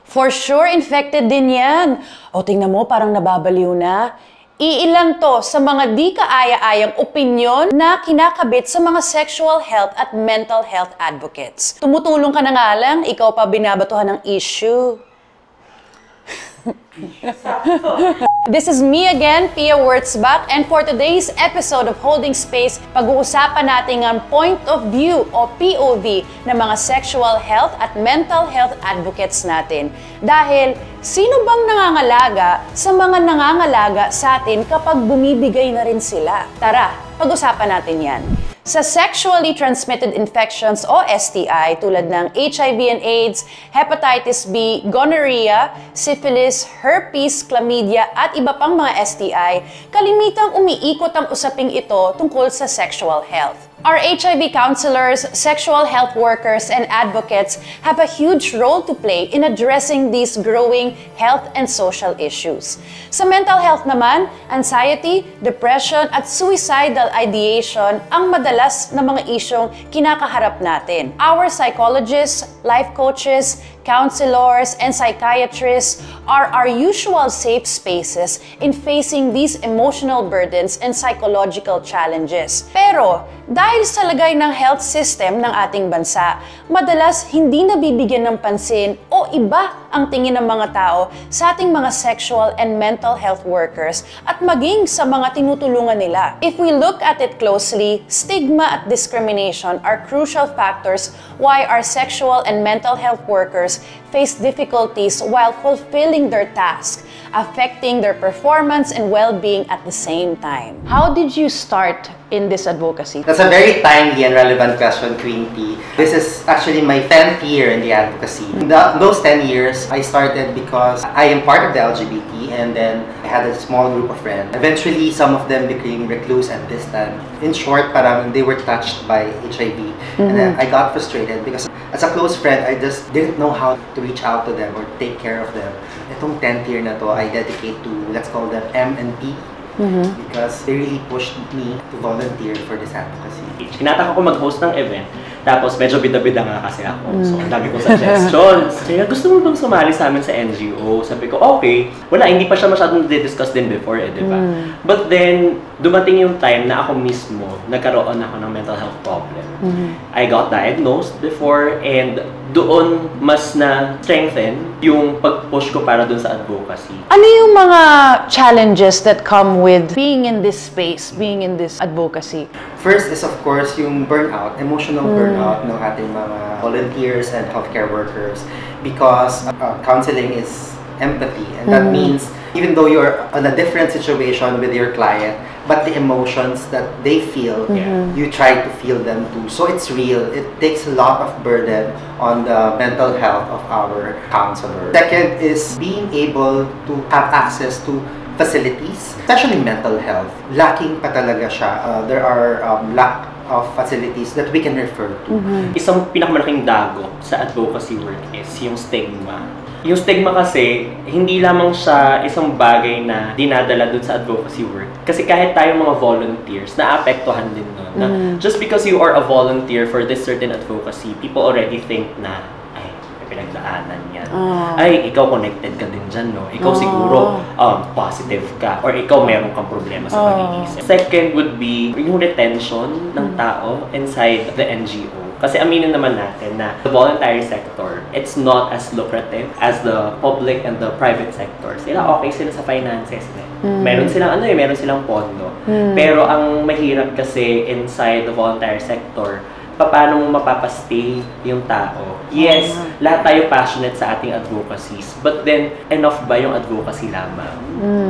For sure, infected din yan. O, tingnan mo, parang nababaliw na. Iilan to sa mga di kaaya-ayang opinyon na kinakabit sa mga sexual health at mental health advocates. Tumutulong ka na nga lang, ikaw pa binabatuhan ng issue. This is me again, Pia Wurtzbach, and for today's episode of Holding Space, pag-uusapan natin ang point of view o POV ng mga sexual health at mental health advocates natin. Dahil, sino bang nangangalaga sa mga nangangalaga sa atin kapag bumibigay na rin sila? Tara, pag-usapan natin yan. Sa sexually transmitted infections o STI tulad ng HIV and AIDS, hepatitis B, gonorrhea, syphilis, herpes, chlamydia at iba pang mga STI, kalimitang umiikot ang usaping ito tungkol sa sexual health. Our HIV counselors, sexual health workers, and advocates have a huge role to play in addressing these growing health and social issues. Sa mental health naman, anxiety, depression, at suicidal ideation ang madalas na mga isyong kinakaharap natin. Our psychologists, life coaches, counselors, and psychiatrists are our usual safe spaces in facing these emotional burdens and psychological challenges. Pero, dahil sa lagay ng health system ng ating bansa, madalas hindi nabibigyan ng pansin o iba ang tingin ng mga tao sa ating mga sexual and mental health workers at maging sa mga tinutulungan nila. If we look at it closely, stigma at discrimination are crucial factors why our sexual and mental health workers face difficulties while fulfilling their tasks, affecting their performance and well-being at the same time. How did you start in this advocacy? That's a very timely and relevant question, Queen P. This is actually my 10th year in the advocacy. In those 10 years, I started because I am part of the LGBT, and then I had a small group of friends. Eventually, some of them became recluse and distant. In short, parang they were touched by HIV. And then I got frustrated because as a close friend, I just didn't know how to reach out to them or take care of them. Itong 10th year na to, I dedicate to, let's call them M and P. Because they really pushed me to volunteer for this advocacy. Kinataka ko mag-host ng event, tapos medyo bida-bida nga kasi ako. So, ang dami kong suggestions. Kaya gusto mo bang sumali sa amin sa NGO? Sabi ko, okay. Wala, hindi pa siya masyadong discuss din before, di ba? But then, dumating yung time na ako mismo, nagkaroon ako ng mental health problem. I got diagnosed before, and doon mas na-strengthen yung pag-push ko para dun sa advocacy. Ano yung mga challenges that come with being in this space, being in this advocacy? First is of course yung burnout, emotional burnout ng ating mga volunteers and healthcare workers, because counseling is empathy, and that means even though you're in a different situation with your client, but the emotions that they feel, you try to feel them too. So it's real. It takes a lot of burden on the mental health of our counselors. Second is being able to have access to facilities, especially mental health. Lacking pa talaga siya. There are lack of facilities that we can refer to. Isang pinakamalaking dago sa advocacy work is yung stigma. Yung stigma kasi, hindi lamang siya isang bagay na dinadala dun sa advocacy work. Kasi kahit tayo mga volunteers, naapektuhan din nun. Na just because you are a volunteer for this certain advocacy, people already think na, ay, may pinagdaanan yan. Ay, ikaw connected ka din dyan, no? Ikaw siguro positive ka, or ikaw meron kang problema sa pag-iisip. Second would be yung retention ng tao inside the NGO. Kasi aminin naman natin na the voluntary sector, it's not as lucrative as the public and the private sector. Sila okay sila sa finances. Meron silang meron silang pondo. Pero ang mahirap kasi inside the voluntary sector, paano mo mapapastay yung tao. Yes, lahat tayo passionate sa ating advocacies, but then enough ba yung advocacy lamang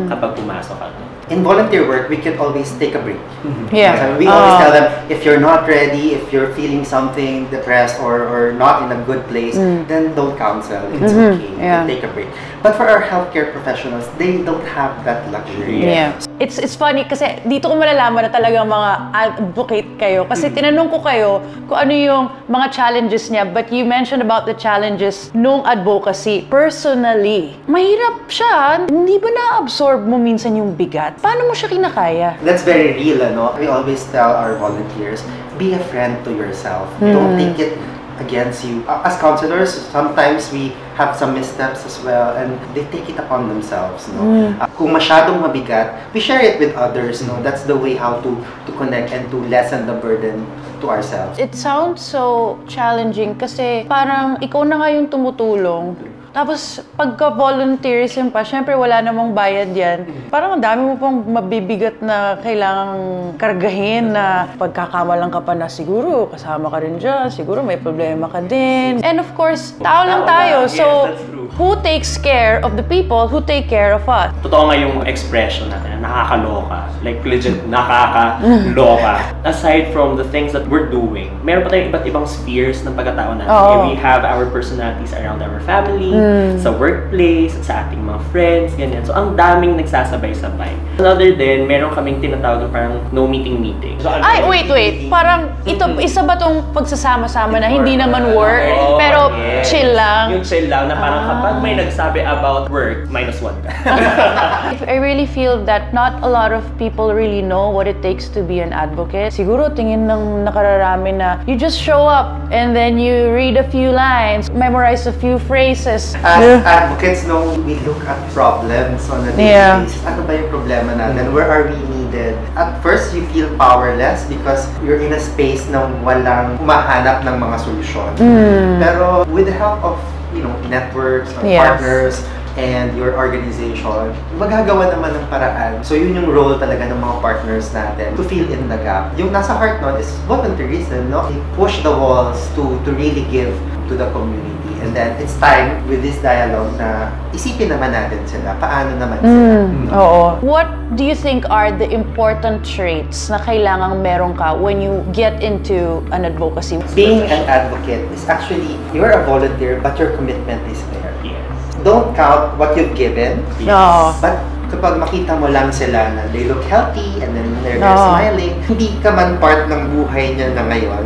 kapag pumasok ka? In volunteer work, we can always take a break. Yeah. We always tell them, if you're not ready, if you're feeling something, depressed or not in a good place, then don't counsel. It's okay. You can take a break. But for our healthcare professionals, they don't have that luxury. Yeah. It's funny kasi dito ko malalaman na talagang mga advocate kayo. Kasi tinanong ko kayo kung ano yung mga challenges niya, but you mentioned about the challenges nung advocacy. Personally, mahirap siya. Hindi ba na-absorb mo minsan yung bigat? Paano mo siya kinakaya? That's very real, ano? We always tell our volunteers, be a friend to yourself. Don't take it against you. As counselors, sometimes we have some missteps as well, and they take it upon themselves. No? Kung masyadong mabigat, we share it with others. No? That's the way how to connect and to lessen the burden to ourselves. It sounds so challenging kasi parang ikaw na nga yung tumutulong. Tapos, pagka-volunteerism pa, syempre wala namang bayad yan. Parang ang dami mo pang mabibigat na kailangang kargahin na pagkakamalang ka pa na siguro, kasama ka rin dyan, siguro may problema ka din. And of course, tao lang tayo. Yes, So, that's true. who takes care of the people who take care of us? Totoo nga yung expression natin, nakakaloka. Like legit, nakakaloka. Aside from the things that we're doing, meron pa tayong iba't ibang spheres ng pagkatao natin. Oo. We have our personalities around our family, sa workplace, sa ating mga friends, ganyan. So, ang daming nagsasabay-sabay. Another din, meron kaming tinatawag na parang no meeting. So, Ay, wait. Parang ito, isa ba tong pagsasama-sama na hindi naman work, pero yes. chill lang? Yung chill lang na parang kapag may nagsabi about work, -1 ka. I really feel that not a lot of people really know what it takes to be an advocate. Siguro tingin ng nakararami na you just show up and then you read a few lines, memorize a few phrases. As advocates, no, we look at problems on a daily basis. Ano ba yung problema natin? Where are we needed? At first, you feel powerless because you're in a space na walang humahanap ng mga solusyon. Pero with the help of, networks, partners, and your organization, magagawa naman ng paraan. So yun yung role talaga ng mga partners natin to fill in the gap. Yung nasa heart nun is volunteerism, no? You push the walls to really give to the community. And then it's time with this dialogue na isipin naman natin sila, paano naman sila. Oo. What do you think are the important traits na kailangang meron ka when you get into an advocacy? Being an advocate is actually, you're a volunteer, but your commitment is there. Yes. Don't count what you've given, Oo. but kapag makita mo lang sila na they look healthy and then they're smiling, hindi ka man part ng buhay niya na ngayon,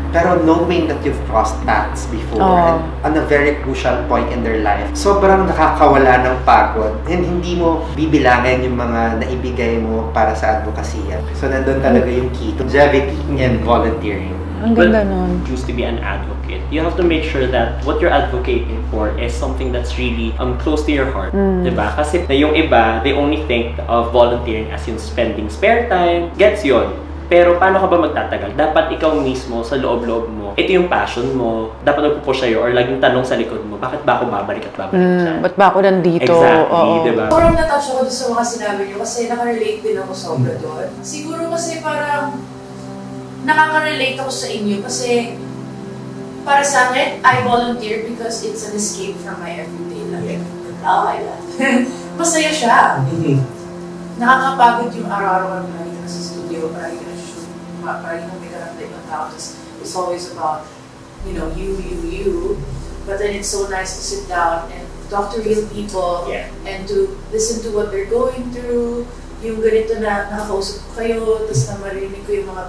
pero knowing that you've crossed paths before and on a very crucial point in their life, sobrang nakakawala ng pagod and hindi mo bibilangin yung mga naibigay mo para sa advokasya. So nandun talaga yung key, longevity and volunteering. Ang ganda nun. Choose to be an advocate. You have to make sure that what you're advocating for is something that's really close to your heart. Diba? Kasi yung iba, they only think of volunteering as in spending spare time. Gets yun. Pero paano ka ba magtatagal? Dapat ikaw mismo, sa loob-loob mo, ito yung passion mo, dapat nagpupush sa'yo or laging tanong sa likod mo, bakit ba ako babalik at babalik dyan? Ba't ba ako nandito? Exactly, diba? Sobrang natouch ako doon sa mga sinabi niyo kasi nakarelate din ako sobra doon. Siguro kasi parang nakaka-relate ako sa inyo kasi para sa akin, I volunteer because it's an escape from my everyday life. Oh my God. Masaya siya. Nakakapagod yung araw-araw na dito sa studio, parang may karang ibang tao. It's always about, you. But then it's so nice to sit down and talk to real people and to listen to what they're going through. Yung ganito na nakakausap ko kayo, tapos na marinig ko yung mga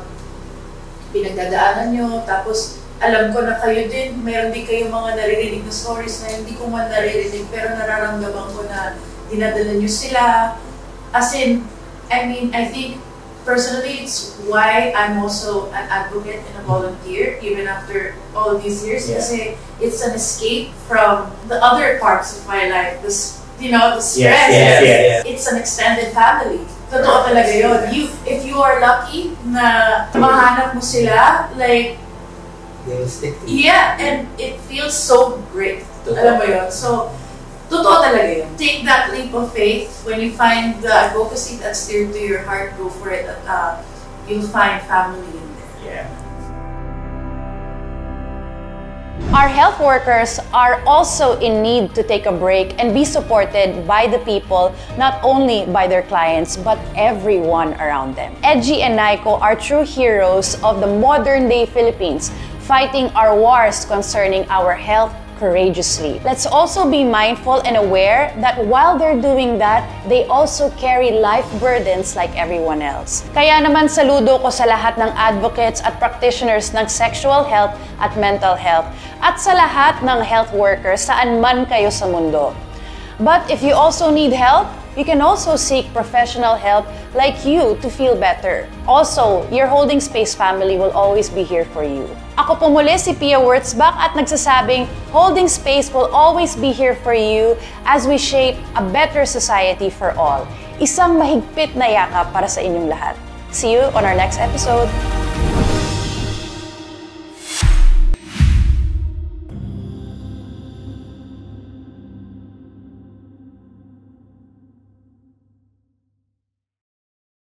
pinagdadaanan nyo, tapos alam ko na kayo din, mayroon din kayong mga naririnig na stories na hindi ko man naririnig, pero nararamdaman ko na dinadala nyo sila. As in, I think personally, it's why I'm also an advocate and a volunteer, even after all these years, kasi it's an escape from the other parts of my life, the stress. Yes. It's an extended family. Totoo talaga yun. If you are lucky na mahanap mo sila, like, They'll stick to you. yeah, and it feels so great. Alam mo yun? So, totoo talaga yun. Take that leap of faith. When you find the advocacy that's dear to your heart, go for it. You'll find family in there. Yeah. Our health workers are also in need to take a break and be supported by the people, not only by their clients, but everyone around them. Edgy and Naiko are true heroes of the modern-day Philippines, fighting our wars concerning our health courageously. Let's also be mindful and aware that while they're doing that, they also carry life burdens like everyone else. Kaya naman saludo ko sa lahat ng advocates at practitioners ng sexual health at mental health, at sa lahat ng health workers saan man kayo sa mundo. But if you also need help, you can also seek professional help like you to feel better. Also, your Holding Space family will always be here for you. Ako po muli si Pia Wurtzbach at nagsasabing Holding Space will always be here for you as we shape a better society for all. Isang mahigpit na yakap para sa inyong lahat. See you on our next episode.